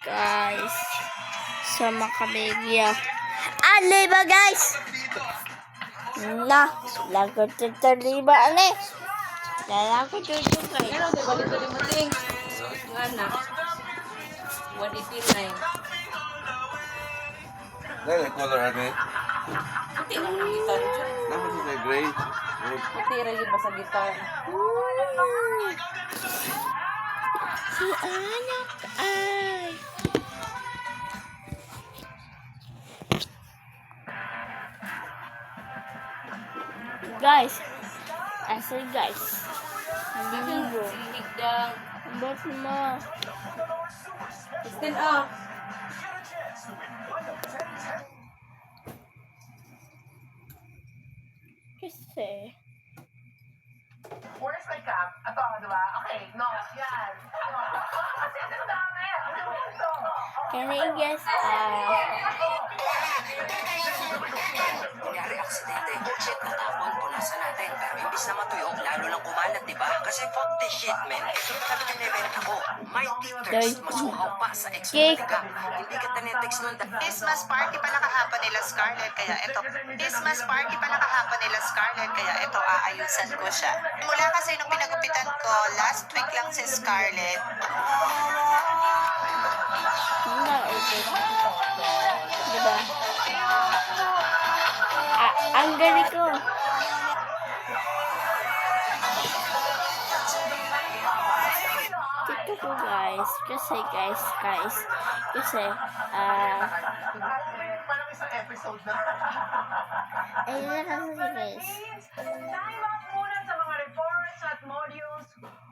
guys sa Makabigya. Ba guys? Na, lagot ito liba ale. Lagot ito guys. Ano di ba dito mo ting? Nga na. 189. Dahil color ano eh. Puti lang ang gitar dyan. Dapat sa gray. Puti rin ba sa gitar? Si anak ay. Guys, I said guys. Naliligo. Higdang. Ba't mo? Stand up. Kasi. Where's my cup? Ito, di ba? Okay, no, yan. Kasi ang dami. Can I guess? Kunyari aksidente, shit, natapon, punasan natin. Pero imbis na matuyo, lalo lang kumalat, diba? Kasi fuck this shit, man. Ito na talaga nirenta ko. My teachers, masuhaw pa sa Cake. ex-ka. Hindi ka tanetext nun. Christmas party pala kahapon nila Scarlett, kaya ito. Christmas party pala kahapon nila Scarlett, kaya ito, aayusan ko siya. Mula kasi nung pinagupitan ko, last week lang si Scarlett. Hindi, okay. Diba? Ang galing ko. Tito ko guys. Kasi Parang isang episode na. ayun na kasi guys. Time out muna sa mga reports at modules.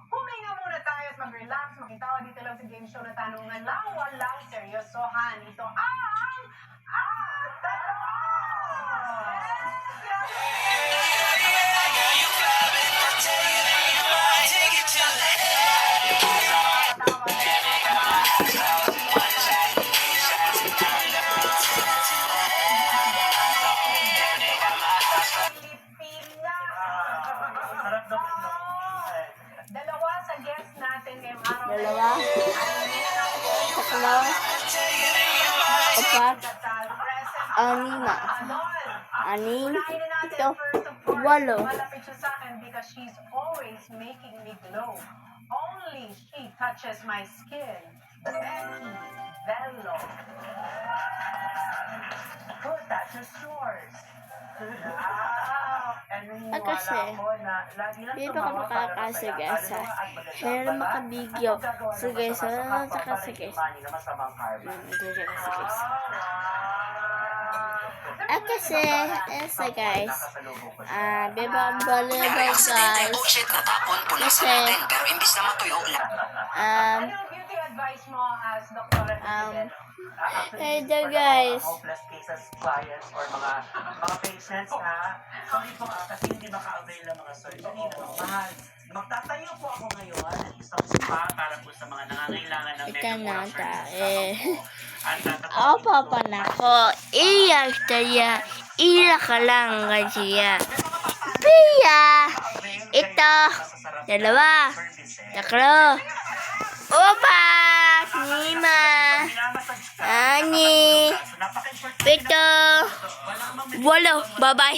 Huminga muna tayo at mag-relax. Makitawa dito lang sa game show na tanungan lang. Walang seryosohan. Ito ang... Dalawa sa guest natin ngayong araw. Dalawa. Tatlo. Apat. Anim na. Anim. Ito. Walo. Malapit siya sa akin because she's always making me glow. Only she touches my skin. Becky Bello. Who touches yours? Kasi, dito ka makakasa guys ha. Share makabigyo. So guys, saka sa guys. Dito kasi guys. Kasi, guys. Diba ang volleyball guys. Oh shit, natapon, punasan natin. Pero imbis na matuyo, Ano yung beauty advice mo as Dr. Ito guys. hopeless cases clients or mga patients na sorry po kasi hindi maka-avail ng mga surgery na mahal. Magtatayo po ako ngayon ng isang spa para po sa mga nangangailangan ng Ika na ta At papa na ko. Iyak tayo. Iyak ka lang kasiya. Pia. Ito. Dalawa. Tatlo. Opa. Lima. Ani. Pito. Walo. Bye-bye.